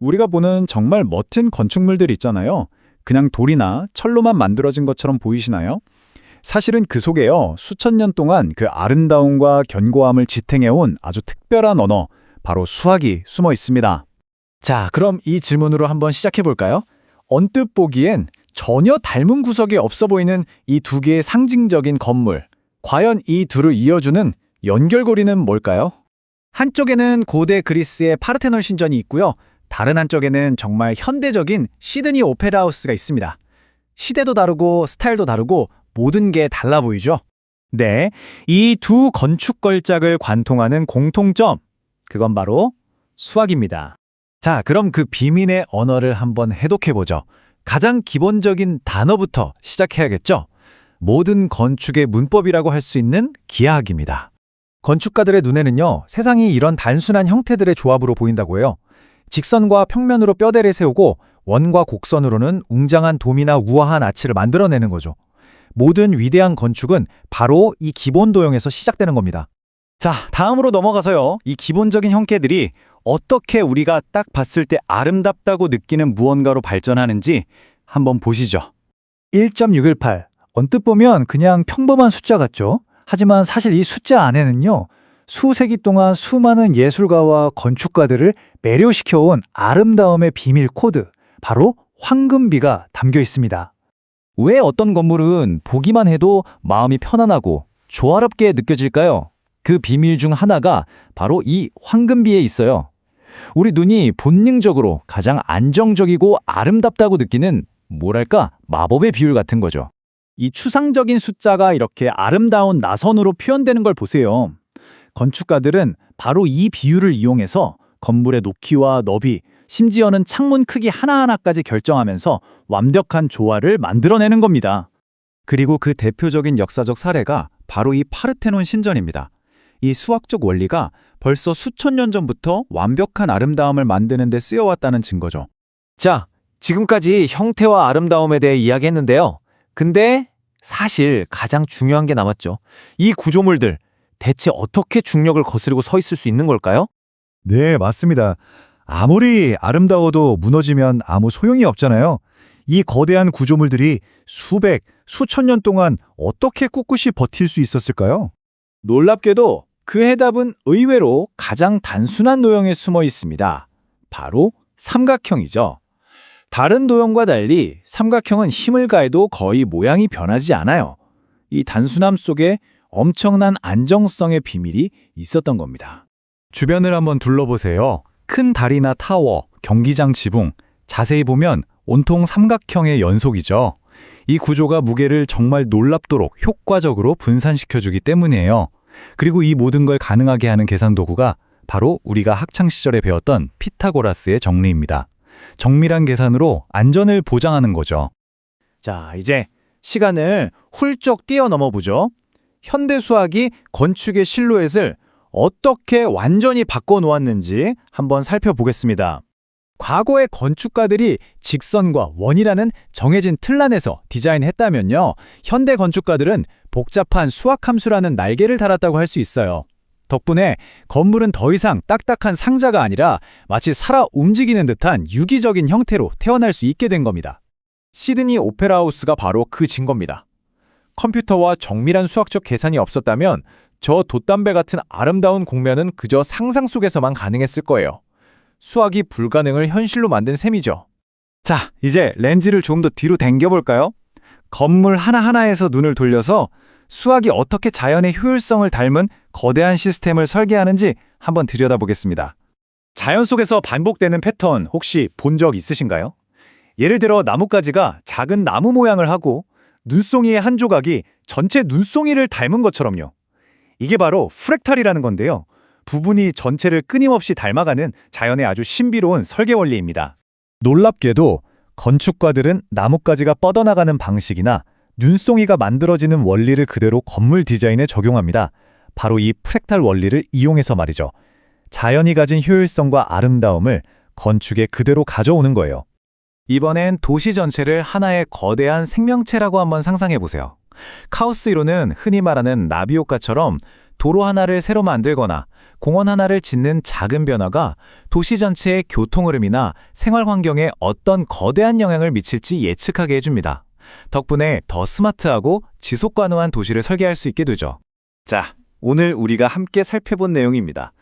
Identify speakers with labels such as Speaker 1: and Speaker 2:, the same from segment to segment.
Speaker 1: 우리가 보는 정말 멋진 건축물들 있잖아요. 그냥 돌이나 철로만 만들어진 것처럼 보이시나요? 사실은 그 속에요, 수천 년 동안 그 아름다움과 견고함을 지탱해온 아주 특별한 언어, 바로 수학이 숨어 있습니다. 자, 그럼 이 질문으로 한번 시작해 볼까요? 언뜻 보기엔 전혀 닮은 구석이 없어 보이는 이 두 개의 상징적인 건물. 과연 이 둘을 이어주는 연결고리는 뭘까요? 한쪽에는 고대 그리스의 파르테논 신전이 있고요. 다른 한쪽에는 정말 현대적인 시드니 오페라 하우스가 있습니다. 시대도 다르고 스타일도 다르고 모든 게 달라 보이죠? 네, 이 두 건축 걸작을 관통하는 공통점, 그건 바로 수학입니다. 자, 그럼 그 비밀의 언어를 한번 해독해보죠. 가장 기본적인 단어부터 시작해야겠죠? 모든 건축의 문법이라고 할 수 있는 기하학입니다. 건축가들의 눈에는요, 세상이 이런 단순한 형태들의 조합으로 보인다고 해요. 직선과 평면으로 뼈대를 세우고 원과 곡선으로는 웅장한 돔이나 우아한 아치를 만들어내는 거죠. 모든 위대한 건축은 바로 이 기본 도형에서 시작되는 겁니다. 자, 다음으로 넘어가서요. 이 기본적인 형태들이 어떻게 우리가 딱 봤을 때 아름답다고 느끼는 무언가로 발전하는지 한번 보시죠. 1.618. 언뜻 보면 그냥 평범한 숫자 같죠? 하지만 사실 이 숫자 안에는요, 수세기 동안 수많은 예술가와 건축가들을 매료시켜온 아름다움의 비밀 코드, 바로 황금비가 담겨 있습니다. 왜 어떤 건물은 보기만 해도 마음이 편안하고 조화롭게 느껴질까요? 그 비밀 중 하나가 바로 이 황금비에 있어요. 우리 눈이 본능적으로 가장 안정적이고 아름답다고 느끼는 뭐랄까 마법의 비율 같은 거죠. 이 추상적인 숫자가 이렇게 아름다운 나선으로 표현되는 걸 보세요. 건축가들은 바로 이 비율을 이용해서 건물의 높이와 너비, 심지어는 창문 크기 하나하나까지 결정하면서 완벽한 조화를 만들어내는 겁니다. 그리고 그 대표적인 역사적 사례가 바로 이 파르테논 신전입니다. 이 수학적 원리가 벌써 수천 년 전부터 완벽한 아름다움을 만드는 데 쓰여왔다는 증거죠. 자, 지금까지 형태와 아름다움에 대해 이야기했는데요. 근데 사실 가장 중요한 게 남았죠. 이 구조물들, 대체 어떻게 중력을 거스르고 서 있을 수 있는 걸까요?
Speaker 2: 네, 맞습니다. 아무리 아름다워도 무너지면 아무 소용이 없잖아요. 이 거대한 구조물들이 수백, 수천 년 동안 어떻게 꿋꿋이 버틸 수 있었을까요?
Speaker 1: 놀랍게도 그 해답은 의외로 가장 단순한 도형에 숨어 있습니다. 바로 삼각형이죠. 다른 도형과 달리 삼각형은 힘을 가해도 거의 모양이 변하지 않아요. 이 단순함 속에 엄청난 안정성의 비밀이 있었던 겁니다.
Speaker 2: 주변을 한번 둘러보세요. 큰 다리나 타워, 경기장 지붕, 자세히 보면 온통 삼각형의 연속이죠. 이 구조가 무게를 정말 놀랍도록 효과적으로 분산시켜주기 때문이에요. 그리고 이 모든 걸 가능하게 하는 계산 도구가 바로 우리가 학창시절에 배웠던 피타고라스의 정리입니다. 정밀한 계산으로 안전을 보장하는 거죠.
Speaker 1: 자, 이제 시간을 훌쩍 뛰어넘어 보죠. 현대 수학이 건축의 실루엣을 어떻게 완전히 바꿔놓았는지 한번 살펴보겠습니다. 과거의 건축가들이 직선과 원이라는 정해진 틀 안에서 디자인했다면요, 현대 건축가들은 복잡한 수학 함수라는 날개를 달았다고 할 수 있어요. 덕분에 건물은 더 이상 딱딱한 상자가 아니라 마치 살아 움직이는 듯한 유기적인 형태로 태어날 수 있게 된 겁니다. 시드니 오페라 하우스가 바로 그 증거입니다. 컴퓨터와 정밀한 수학적 계산이 없었다면 저 돛담배 같은 아름다운 공면은 그저 상상 속에서만 가능했을 거예요. 수학이 불가능을 현실로 만든 셈이죠. 자, 이제 렌즈를 좀 더 뒤로 당겨볼까요? 건물 하나하나에서 눈을 돌려서 수학이 어떻게 자연의 효율성을 닮은 거대한 시스템을 설계하는지 한번 들여다보겠습니다. 자연 속에서 반복되는 패턴 혹시 본 적 있으신가요? 예를 들어 나뭇가지가 작은 나무 모양을 하고 눈송이의 한 조각이 전체 눈송이를 닮은 것처럼요. 이게 바로 프랙탈이라는 건데요. 부분이 전체를 끊임없이 닮아가는 자연의 아주 신비로운 설계 원리입니다.
Speaker 2: 놀랍게도 건축가들은 나뭇가지가 뻗어나가는 방식이나 눈송이가 만들어지는 원리를 그대로 건물 디자인에 적용합니다. 바로 이 프랙탈 원리를 이용해서 말이죠. 자연이 가진 효율성과 아름다움을 건축에 그대로 가져오는 거예요.
Speaker 1: 이번엔 도시 전체를 하나의 거대한 생명체라고 한번 상상해 보세요. 카오스 이론은 흔히 말하는 나비 효과처럼
Speaker 2: 도로 하나를 새로 만들거나 공원 하나를 짓는 작은 변화가 도시 전체의 교통 흐름이나 생활 환경에 어떤 거대한 영향을 미칠지 예측하게 해줍니다. 덕분에 더 스마트하고 지속 가능한 도시를 설계할 수 있게 되죠.
Speaker 1: 자, 오늘 우리가 함께 살펴본 내용입니다.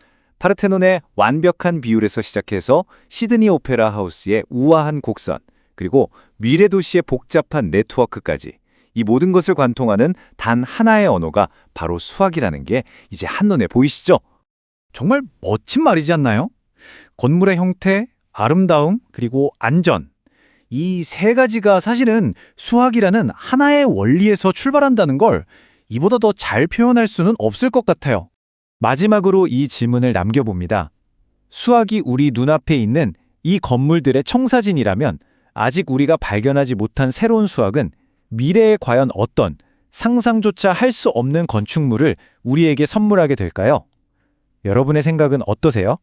Speaker 1: 파르테논의 완벽한 비율에서 시작해서 시드니 오페라 하우스의 우아한 곡선, 그리고 미래 도시의 복잡한 네트워크까지 이 모든 것을 관통하는 단 하나의 언어가 바로 수학이라는 게 이제 한눈에 보이시죠? 정말 멋진 말이지 않나요? 건물의 형태, 아름다움, 그리고 안전. 이 세 가지가 사실은 수학이라는 하나의 원리에서 출발한다는 걸 이보다 더 잘 표현할 수는 없을 것 같아요.
Speaker 2: 마지막으로 이 질문을 남겨봅니다. 수학이 우리 눈앞에 있는 이 건물들의 청사진이라면 아직 우리가 발견하지 못한 새로운 수학은 미래에 과연 어떤 상상조차 할 수 없는 건축물을 우리에게 선물하게 될까요? 여러분의 생각은 어떠세요?